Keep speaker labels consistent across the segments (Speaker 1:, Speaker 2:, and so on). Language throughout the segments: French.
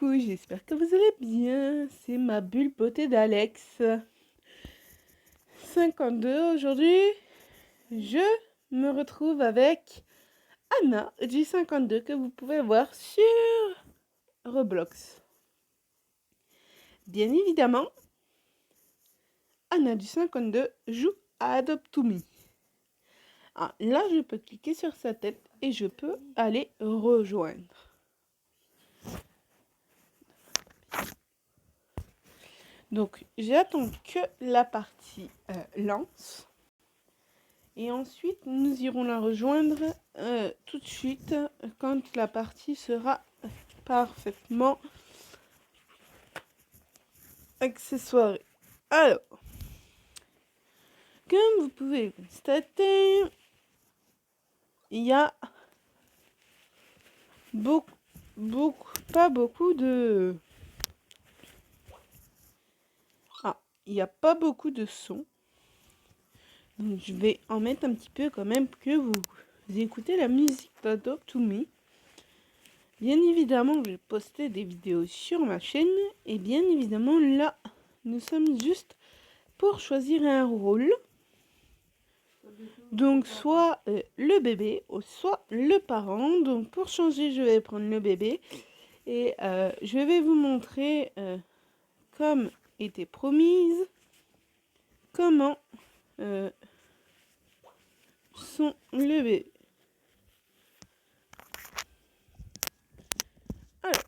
Speaker 1: coucou, j'espère que vous allez bien. C'est ma bulle beauté d'Alex. 52 aujourd'hui. Je me retrouve avec Anna du 52 que vous pouvez voir sur Roblox. Bien évidemment, Anna du 52 joue à Adopt to Me. Ah, là, je peux cliquer sur sa tête et je peux aller rejoindre. Donc, j'attends que la partie lance. Et ensuite, nous irons la rejoindre tout de suite quand la partie sera parfaitement accessoirée. Alors, comme vous pouvez le constater, il y a pas beaucoup de... Ah, il n'y a pas beaucoup de sons. Donc, je vais en mettre un petit peu quand même que vous écoutez la musique d'Adopt to Me. Bien évidemment, je vais poster des vidéos sur ma chaîne. Et bien évidemment, là, nous sommes juste pour choisir un rôle. Donc, soit le bébé, ou soit le parent. Donc, pour changer, je vais prendre le bébé. Et je vais vous montrer, comme était promise, comment sont le bébé. Alors,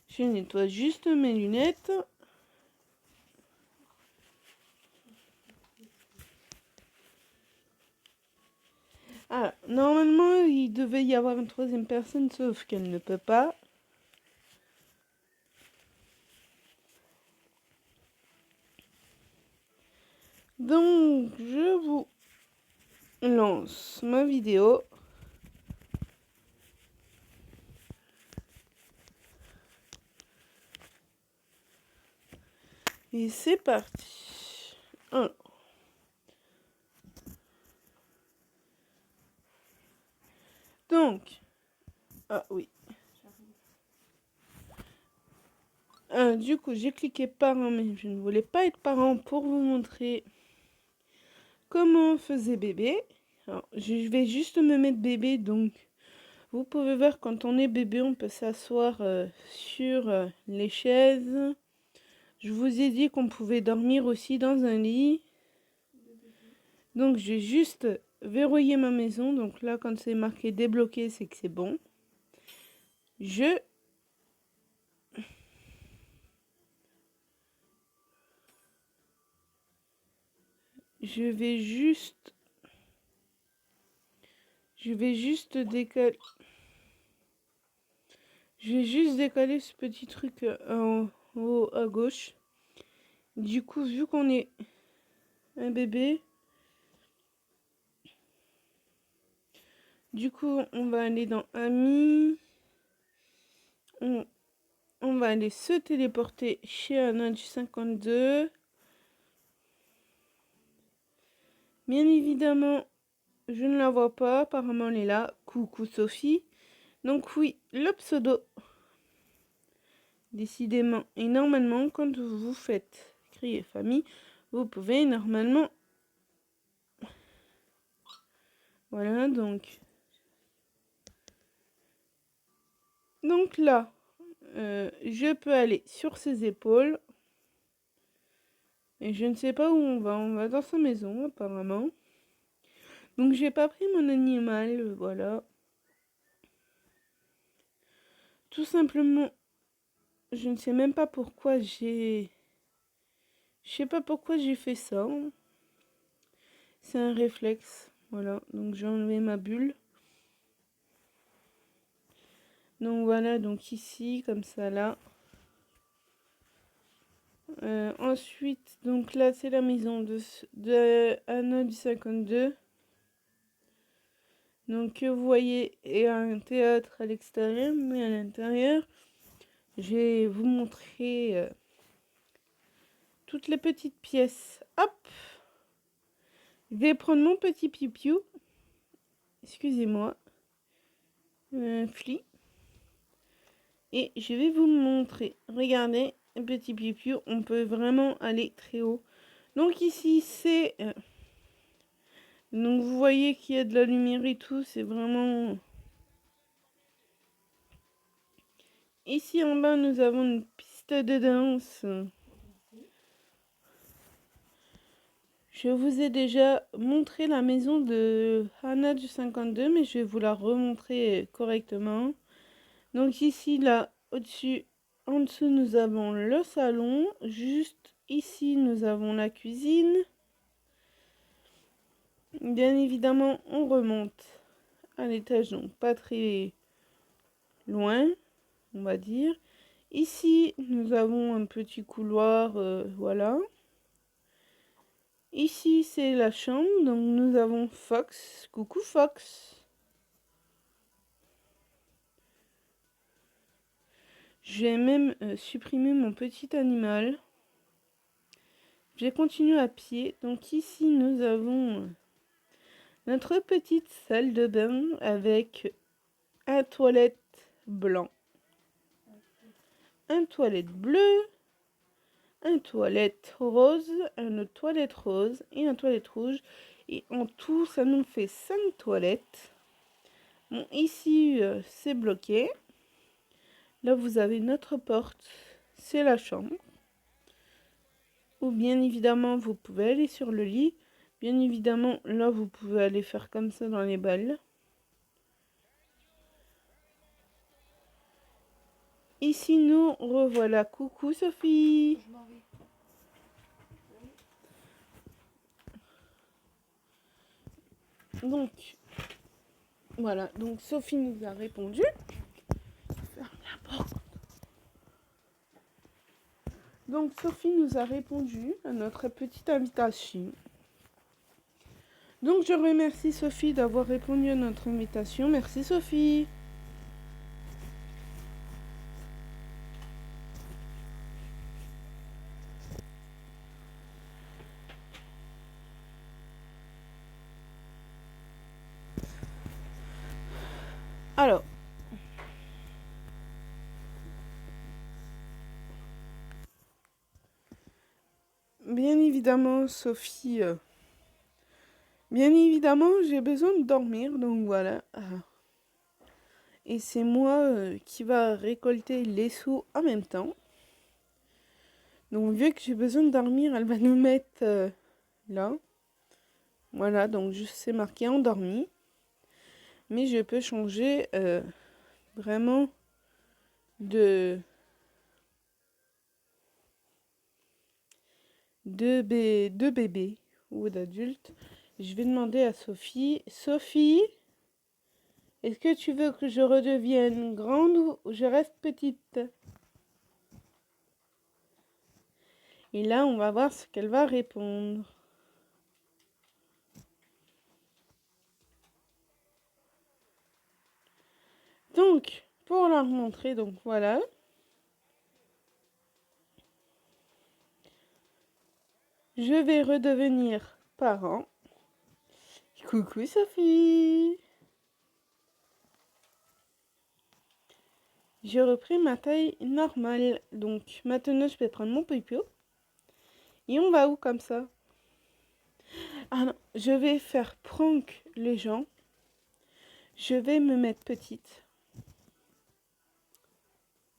Speaker 1: je nettoie juste mes lunettes. Alors, normalement, il devait y avoir une troisième personne, sauf qu'elle ne peut pas. Donc, je vous lance ma vidéo. Et c'est parti. Alors. Donc, ah oui. Du coup, j'ai cliqué parent, mais je ne voulais pas être parent pour vous montrer comment on faisait bébé. Alors, je vais juste me mettre bébé, donc vous pouvez voir quand on est bébé, on peut s'asseoir sur les chaises. Je vous ai dit qu'on pouvait dormir aussi dans un lit. Donc, j'ai juste verrouillé ma maison. Donc là, quand c'est marqué débloqué, c'est que c'est bon. Je vais juste décaler. Je vais juste décaler ce petit truc en haut à gauche. Du coup, vu qu'on est un bébé, du coup, on va aller dans Amis. On va aller se téléporter chez Anna du 52. Bien évidemment, je ne la vois pas. Apparemment, elle est là. Coucou Sophie. Donc oui, le pseudo. Décidément. Et normalement, quand vous faites créer famille, vous pouvez normalement... Voilà, donc... Donc là, je peux aller sur ses épaules. Et je ne sais pas où on va. On va dans sa maison, apparemment. Donc j'ai pas pris mon animal, voilà. Tout simplement, je ne sais même pas pourquoi j'ai... Je sais pas pourquoi j'ai fait ça. C'est un réflexe, voilà. Donc j'ai enlevé ma bulle. Donc voilà, donc ici, comme ça, là. Ensuite, donc là, c'est la maison de Anna du 52. Donc, vous voyez, il y a un théâtre à l'extérieur, mais à l'intérieur, je vais vous montrer toutes les petites pièces. Hop! Je vais prendre mon petit pipiou. Excusez-moi. Fli. Et je vais vous montrer. Regardez, petit pipiou, on peut vraiment aller très haut. Donc ici, c'est... donc vous voyez qu'il y a de la lumière et tout, c'est vraiment... Ici en bas, nous avons une piste de danse. Je vous ai déjà montré la maison de Hannah du 52, mais je vais vous la remontrer correctement. Donc ici, là, au-dessus, en dessous, nous avons le salon. Juste ici, nous avons la cuisine. Bien évidemment, on remonte à l'étage, donc pas très loin, on va dire. Ici, nous avons un petit couloir, voilà. Ici, c'est la chambre, donc nous avons Fox. Coucou Fox. Je vais même supprimer mon petit animal. Je vais continuer à pied. Donc ici, nous avons notre petite salle de bain avec un toilette blanc, un toilette bleu, un toilette rose, une autre toilette rose et un toilette rouge. Et en tout, ça nous fait 5 toilettes. Bon, ici, c'est bloqué. Là, vous avez notre porte. C'est la chambre. Ou bien évidemment, vous pouvez aller sur le lit. Bien évidemment, là, vous pouvez aller faire comme ça dans les balles. Ici, nous revoilà. Coucou, Sophie. Donc, voilà. Donc, Sophie nous a répondu. Donc, Sophie nous a répondu à notre petite invitation. Donc, je remercie Sophie d'avoir répondu à notre invitation. Merci, Sophie. Alors, bien évidemment, Sophie, bien évidemment, j'ai besoin de dormir, donc voilà. Et c'est moi qui va récolter les sous en même temps. Donc, vu que j'ai besoin de dormir, elle va nous mettre là. Voilà, donc je sais marqué endormi. Mais je peux changer vraiment de bébé ou d'adulte. Je vais demander à Sophie. Sophie, est-ce que tu veux que je redevienne grande ou je reste petite? Et là, on va voir ce qu'elle va répondre. Donc, pour leur montrer, donc voilà. Je vais redevenir parent. Coucou Sophie. J'ai repris ma taille normale. Donc maintenant, je vais prendre mon pipio. Et on va où comme ça? Ah non, je vais faire prank les gens. Je vais me mettre petite.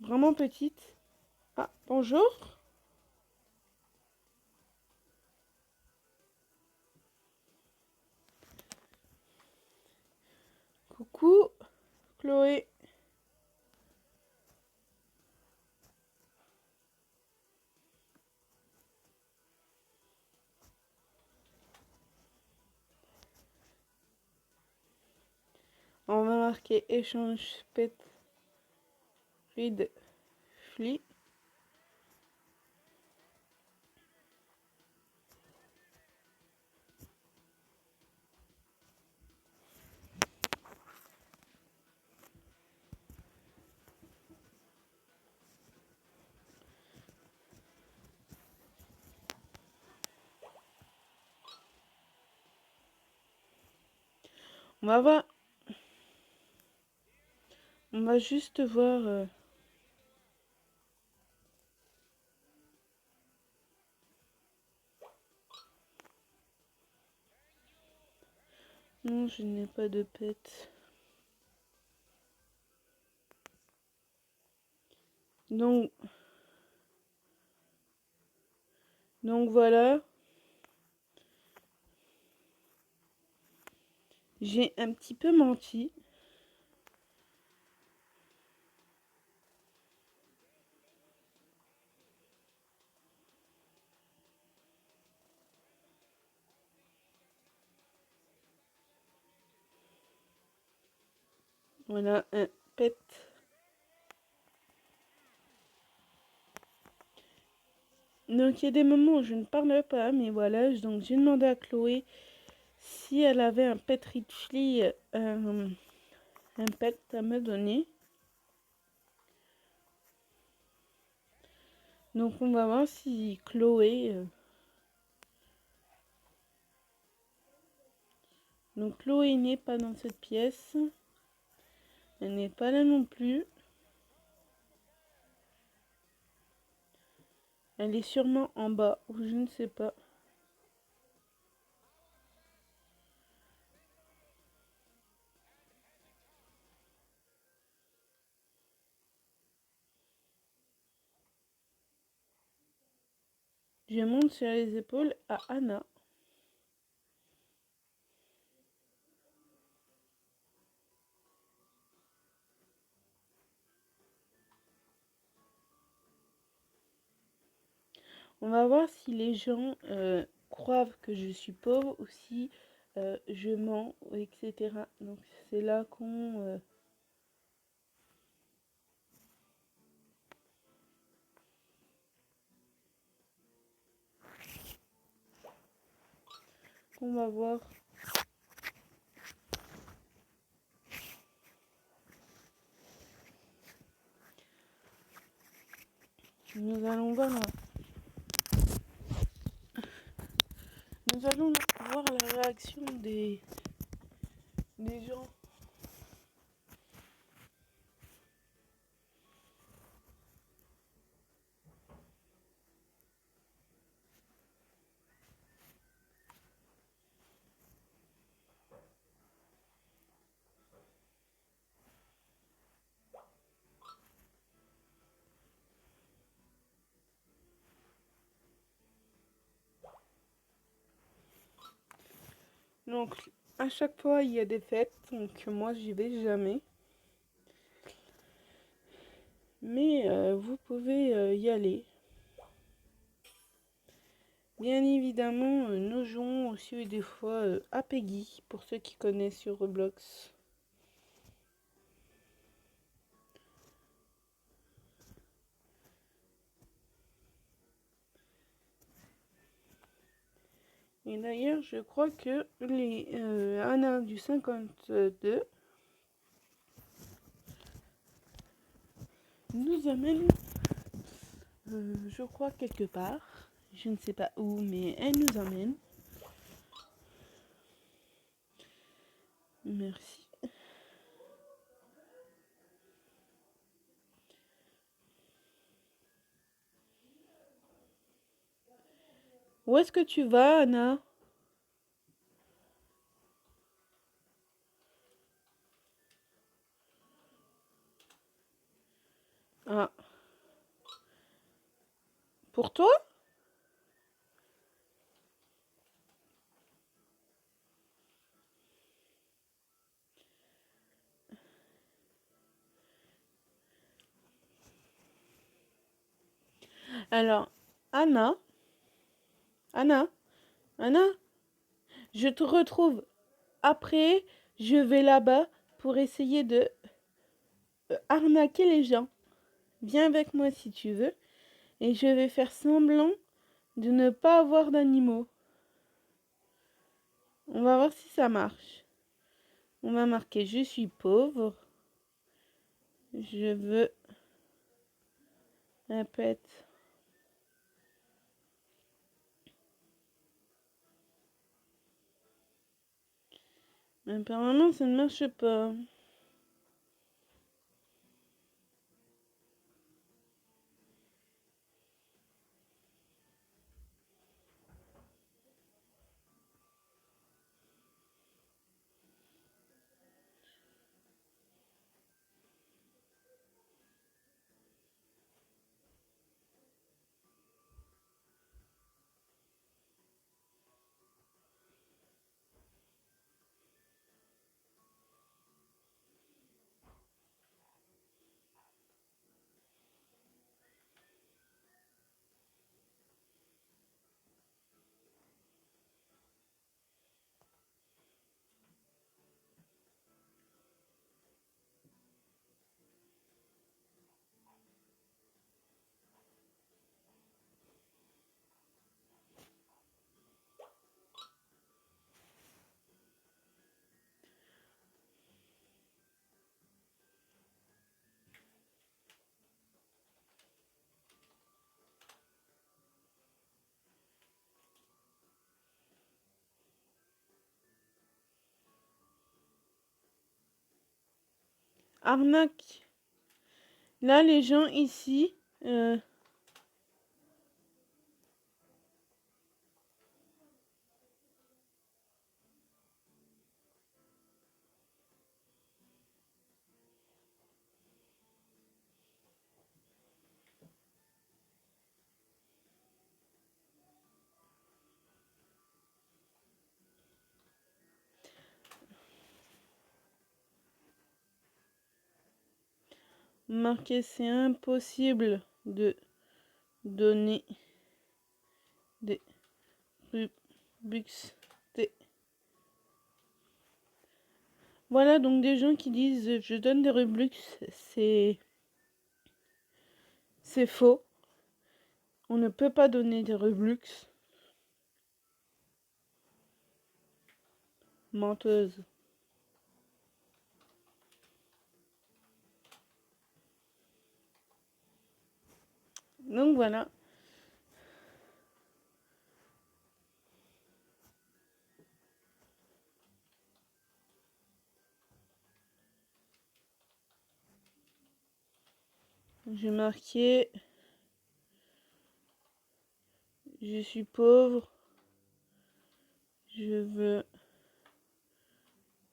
Speaker 1: Vraiment petite. Ah, bonjour. Coucou, Chloé. On va marquer échange pet read fli. On va voir. On va juste voir Non, je n'ai pas de pet. Donc voilà. J'ai un petit peu menti. Voilà un pet. Donc il y a des moments où je ne parle pas, mais voilà. Donc j'ai demandé à Chloé si elle avait un pet Richly, un pet à me donner. Donc on va voir si Chloé... Donc Chloé n'est pas dans cette pièce. Elle n'est pas là non plus. Elle est sûrement en bas, ou je ne sais pas. Je monte sur les épaules à Anna. On va voir si les gens croient que je suis pauvre ou si je mens, etc. Donc c'est là qu'on va voir. Nous allons voir. Nous allons voir la réaction des gens. Donc à chaque fois il y a des fêtes, donc moi j'y vais jamais. Mais vous pouvez y aller. Bien évidemment, nous jouons aussi des fois à Peggy, pour ceux qui connaissent sur Roblox. Et d'ailleurs, je crois que les Anna du 52 nous amène, je crois, quelque part. Je ne sais pas où, mais elle nous amène. Merci. Où est-ce que tu vas, Anna? Ah. Pour toi? Alors, Anna, Anna, Anna, je te retrouve après. Je vais là-bas pour essayer de arnaquer les gens. Viens avec moi si tu veux. Et je vais faire semblant de ne pas avoir d'animaux. On va voir si ça marche. On va marquer je suis pauvre. Je veux un pet. Mais apparemment ça ne marche pas. arnaque. Là, les gens ici... marqué, c'est impossible de donner des Robux. Voilà, donc des gens qui disent je donne des Robux, c'est faux. On ne peut pas donner des Robux. Menteuse. Donc voilà. J'ai marqué je suis pauvre. Je veux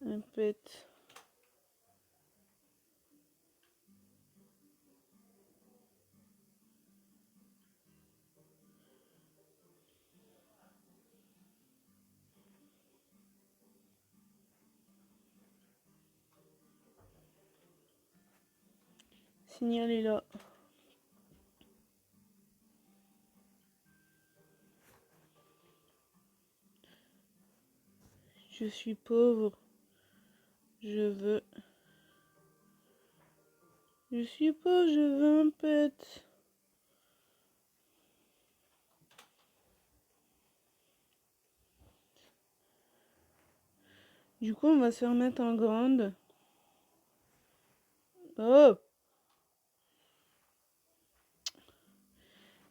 Speaker 1: un pet. Signalez là. Je suis pauvre. Je veux. Je suis pauvre, je veux un pet. Du coup, on va se remettre en grande. Oh!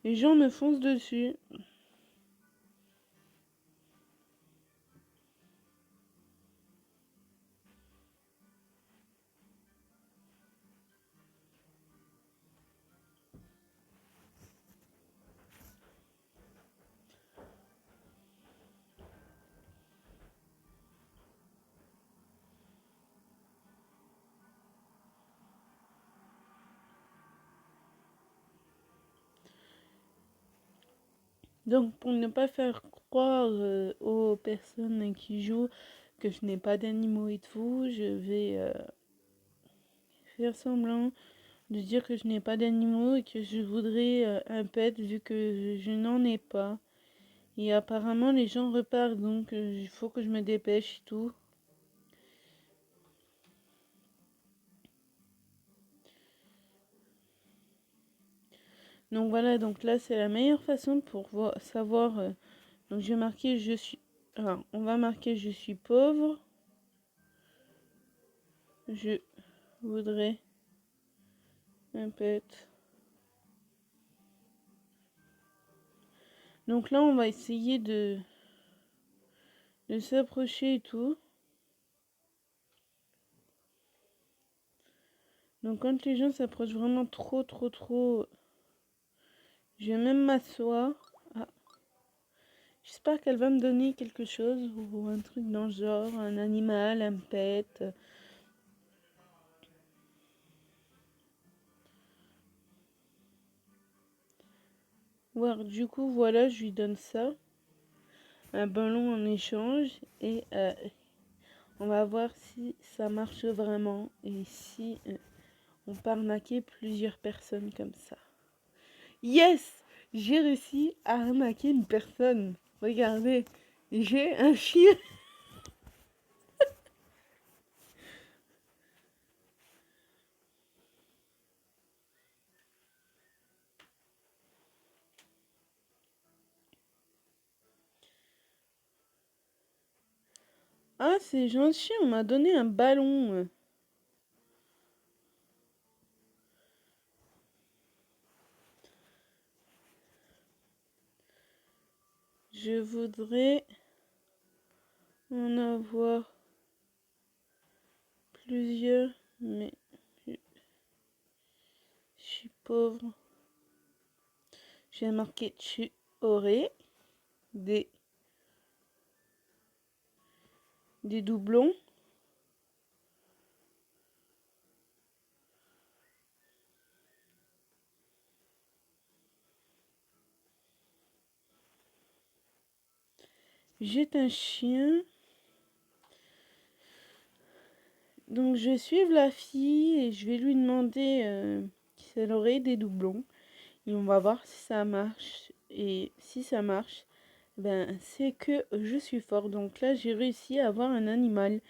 Speaker 1: Les gens me foncent dessus. Donc, pour ne pas faire croire aux personnes qui jouent que je n'ai pas d'animaux et tout, je vais faire semblant de dire que je n'ai pas d'animaux et que je voudrais un pet vu que je n'en ai pas. Et apparemment, les gens repartent, donc il faut que je me dépêche et tout. Donc voilà, donc là, c'est la meilleure façon pour savoir. Donc je vais marquer je suis... Alors, on va marquer je suis pauvre. Je voudrais un pet. Donc là, on va essayer de s'approcher et tout. Donc quand les gens s'approchent vraiment trop, je vais même m'asseoir. Ah. J'espère qu'elle va me donner quelque chose ou un truc dans le genre, un animal, un pet. Voir, du coup, voilà, je lui donne ça. Un ballon en échange et on va voir si ça marche vraiment et si on peut arnaquer plusieurs personnes comme ça. Yes! J'ai réussi à arnaquer une personne. Regardez, j'ai un chien. Ah, c'est gentil, on m'a donné un ballon. Je voudrais en avoir plusieurs, mais pauvre. Je vais marquer tu aurais des doublons. J'ai un chien. Donc je vais suivre la fille et je vais lui demander si elle aurait des doublons. Et on va voir si ça marche. Et si ça marche, ben c'est que je suis fort. Donc là j'ai réussi à avoir un animal.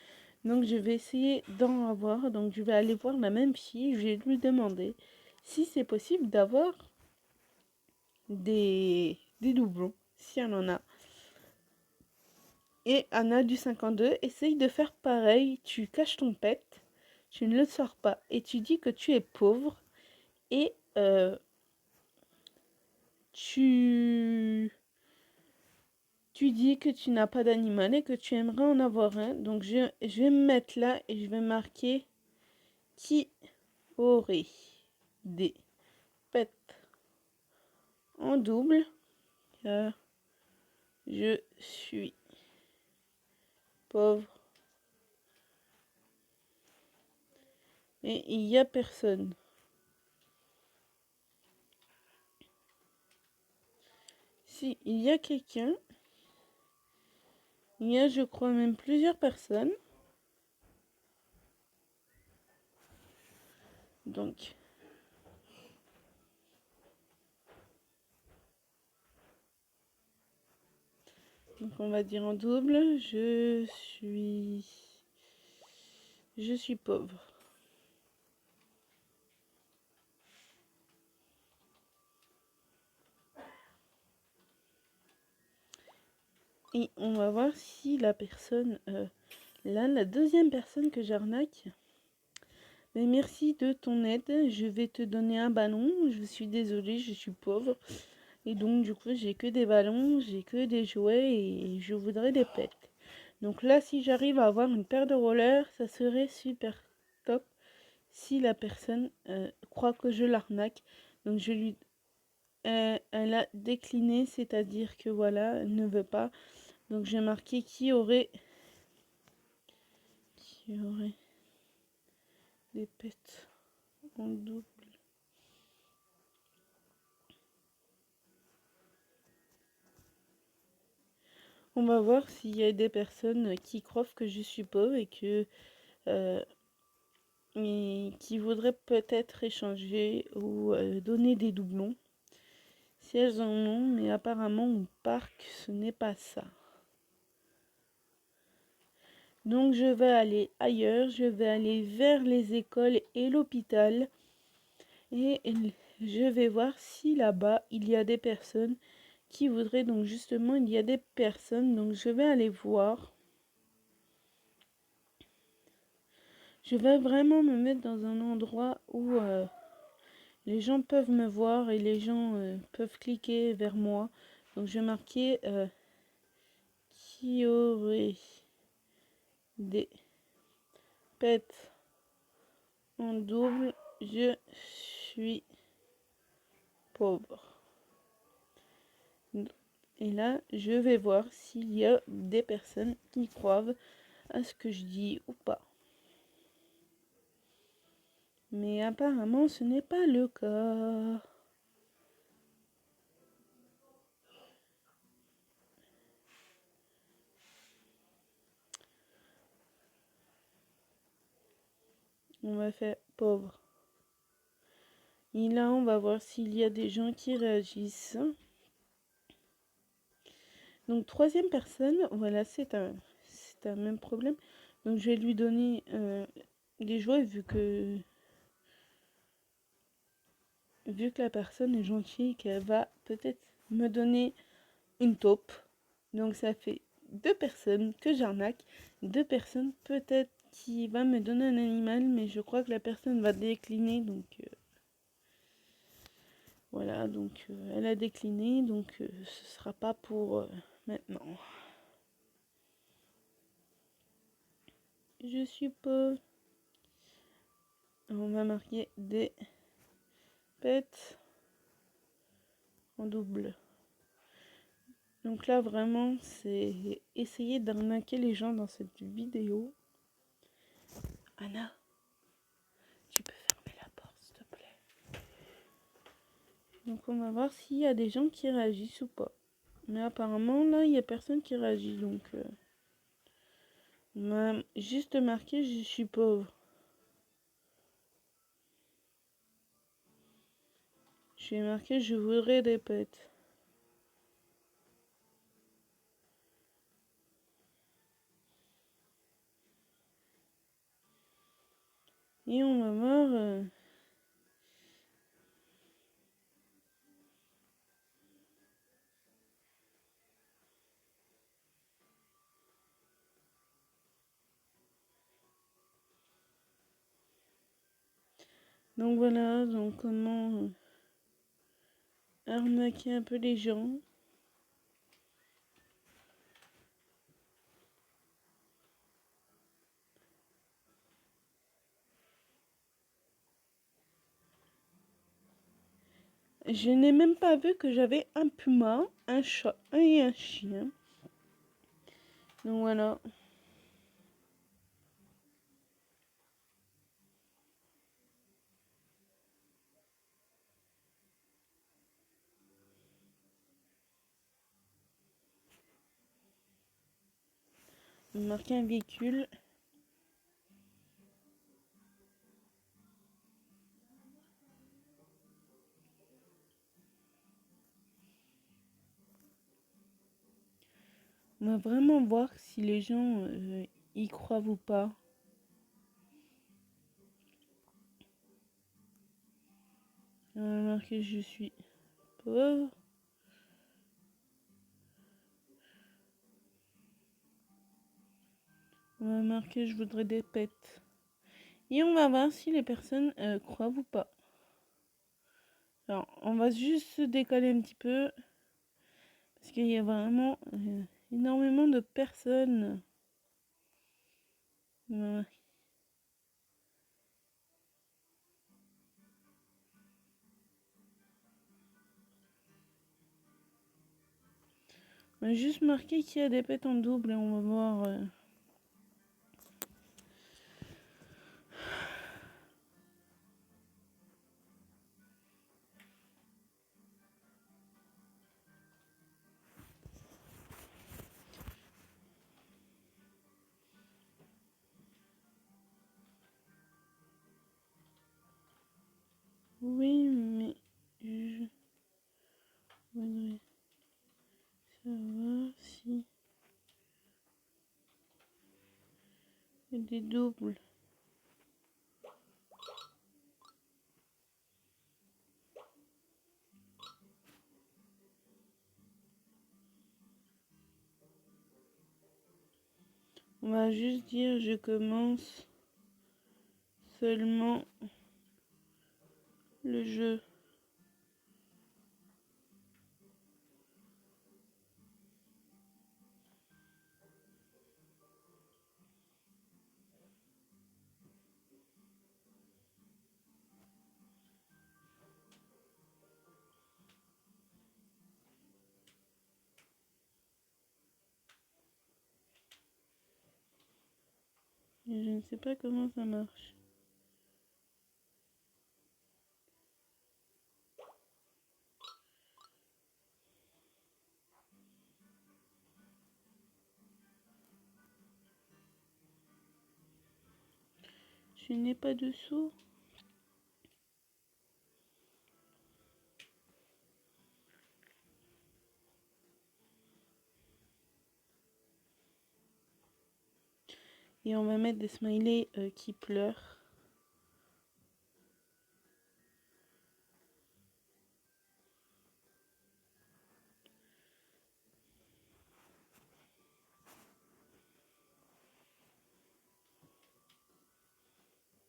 Speaker 1: Donc je vais essayer d'en avoir. Donc je vais aller voir la même fille. Je vais lui demander si c'est possible d'avoir des doublons. Si elle en a. Et Anna du 52, essaye de faire pareil. Tu caches ton pet. Tu ne le sors pas. Et tu dis que tu es pauvre. Et tu dis que tu n'as pas d'animal et que tu aimerais en avoir un. Donc je vais me mettre là et je vais marquer qui aurait des pets en double. Car je suis pauvre. Et il n'y a personne. Si, il y a quelqu'un. Il y a, je crois, même plusieurs personnes. Donc, on va dire en double, je suis pauvre. Et on va voir si la personne, là, la deuxième personne que j'arnaque, mais merci de ton aide, je vais te donner un ballon, je suis désolée, je suis pauvre. Et donc du coup j'ai que des ballons, j'ai que des jouets et je voudrais des pets. Donc là si j'arrive à avoir une paire de rollers, ça serait super top si la personne croit que je l'arnaque. Donc je lui... elle a décliné, c'est-à-dire que voilà, elle ne veut pas. Donc j'ai marqué qui aurait des pets en double. On va voir s'il y a des personnes qui croient que je suis pauvre et que qui voudraient peut-être échanger ou donner des doublons. Si elles en ont, mais apparemment au parc, ce n'est pas ça. Donc je vais aller ailleurs, je vais aller vers les écoles et l'hôpital. Et je vais voir si là-bas, il y a des personnes qui voudraient. Donc justement, il y a des personnes, donc je vais aller voir. Je vais vraiment me mettre dans un endroit où les gens peuvent me voir et les gens peuvent cliquer vers moi. Donc je vais marquer qui aurait des pets en double. Je suis pauvre. Et là, je vais voir s'il y a des personnes qui croient à ce que je dis ou pas. Mais apparemment, ce n'est pas le cas. On va faire pauvre. Et là, on va voir s'il y a des gens qui réagissent. Donc, troisième personne, voilà, c'est un même problème. Donc, je vais lui donner des jouets vu que la personne est gentille, qu'elle va peut-être me donner une taupe. Donc, ça fait 2 personnes que j'arnaque. 2 personnes peut-être qui va me donner un animal, mais je crois que la personne va décliner. Donc, voilà, donc elle a décliné, donc ce sera pas pour maintenant. Je suis pauvre. On va marquer des pets en double. Donc là, vraiment, c'est essayer d'arnaquer les gens dans cette vidéo. Anna, tu peux fermer la porte, s'il te plaît. Donc on va voir s'il y a des gens qui réagissent ou pas. Mais apparemment, là, il n'y a personne qui réagit. Donc, on m'a juste marqué, je suis pauvre. J'ai marqué, je voudrais des pets. Et on va voir... Donc voilà, donc comment arnaquer un peu les gens. Je n'ai même pas vu que j'avais un puma, un chat et un chien. Donc voilà. Marquer un véhicule. On va vraiment voir si les gens y croient ou pas. On va marquer je suis pauvre. On va marquer je voudrais des pets. Et on va voir si les personnes croient ou pas. Alors, on va juste se décaler un petit peu. Parce qu'il y a vraiment énormément de personnes. Voilà. On va juste marquer qu'il y a des pets en double et on va voir. Oui, mais je voudrais savoir si il y a des doubles. On va juste dire je commence seulement le jeu. Et je ne sais pas comment ça marche. Je n'ai pas de sous. Et on va mettre des smileys qui pleurent.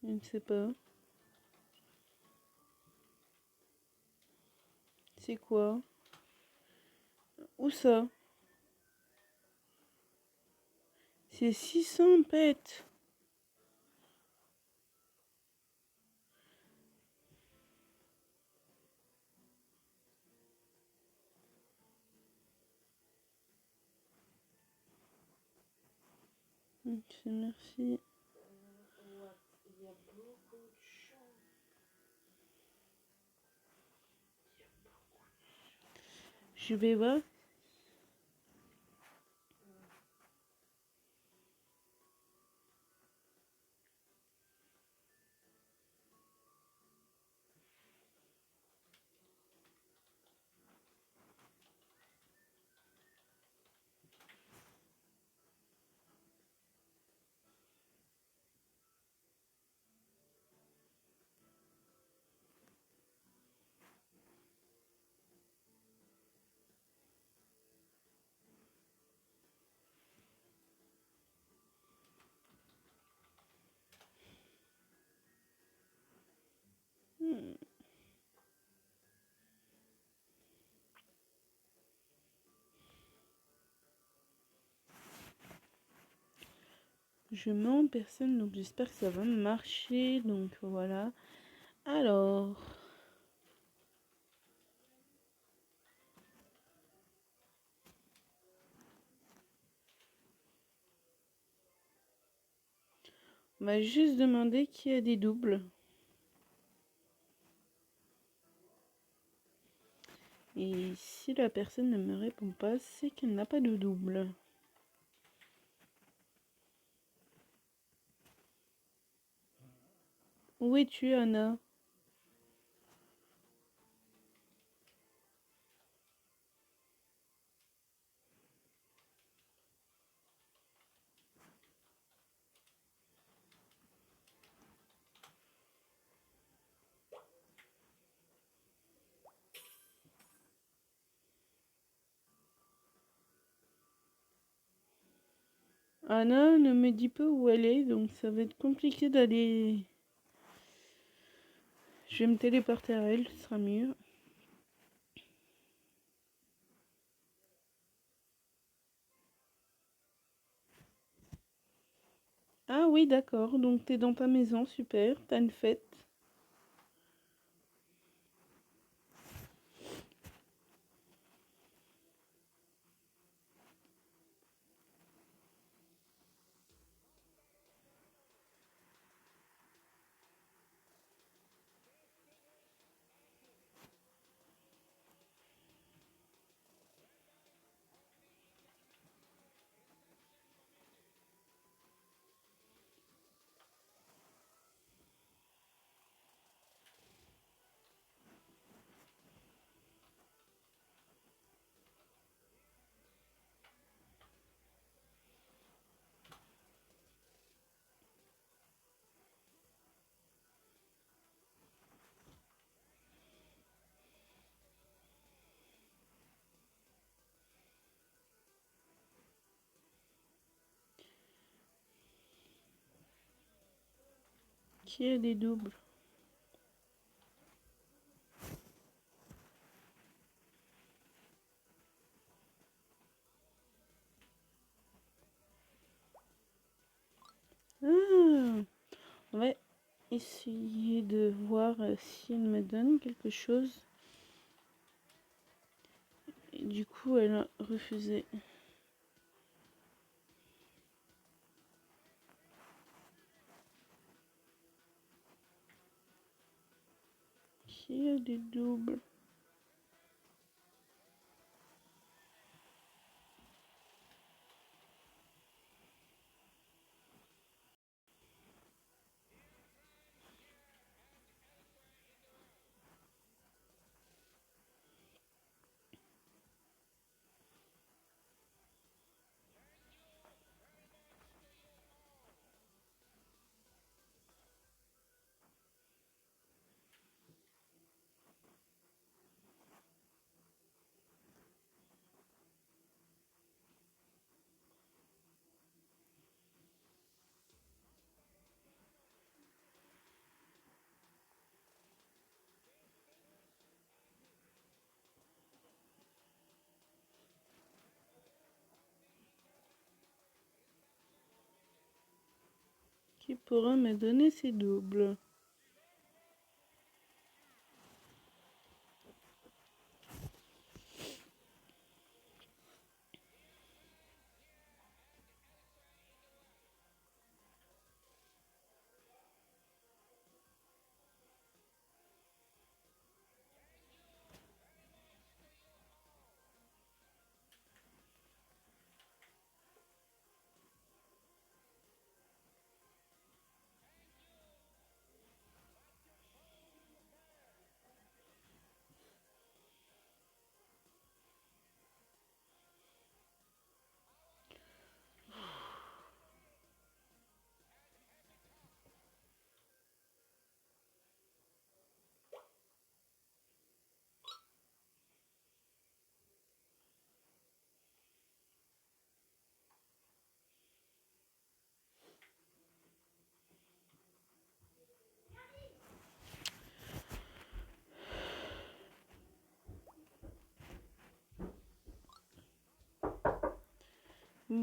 Speaker 1: Je ne sais pas. C'est quoi? Où ça? C'est 600 pets. Merci. Je vais voir. Je mets en personne, donc j'espère que ça va marcher. Donc voilà. Alors. On va juste demander qui a des doubles. Et si la personne ne me répond pas, c'est qu'elle n'a pas de double. Où es-tu, Anna? Anna ne me dit pas où elle est, donc ça va être compliqué d'aller... Je vais me téléporter à elle, ce sera mieux. Ah oui, d'accord, donc t'es dans ta maison, super, t'as une fête. Qui a des doubles? Ah, on va essayer de voir si elle me donne quelque chose. Et du coup, elle a refusé. Qui a des doubles? Qui pourra me donner ses doubles?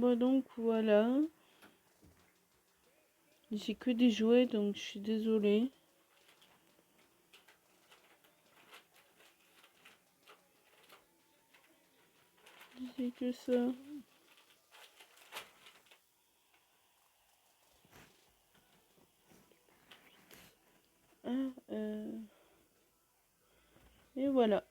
Speaker 1: Bon, donc voilà. J'ai que des jouets, donc je suis désolée. J'ai que ça. Ah, et voilà.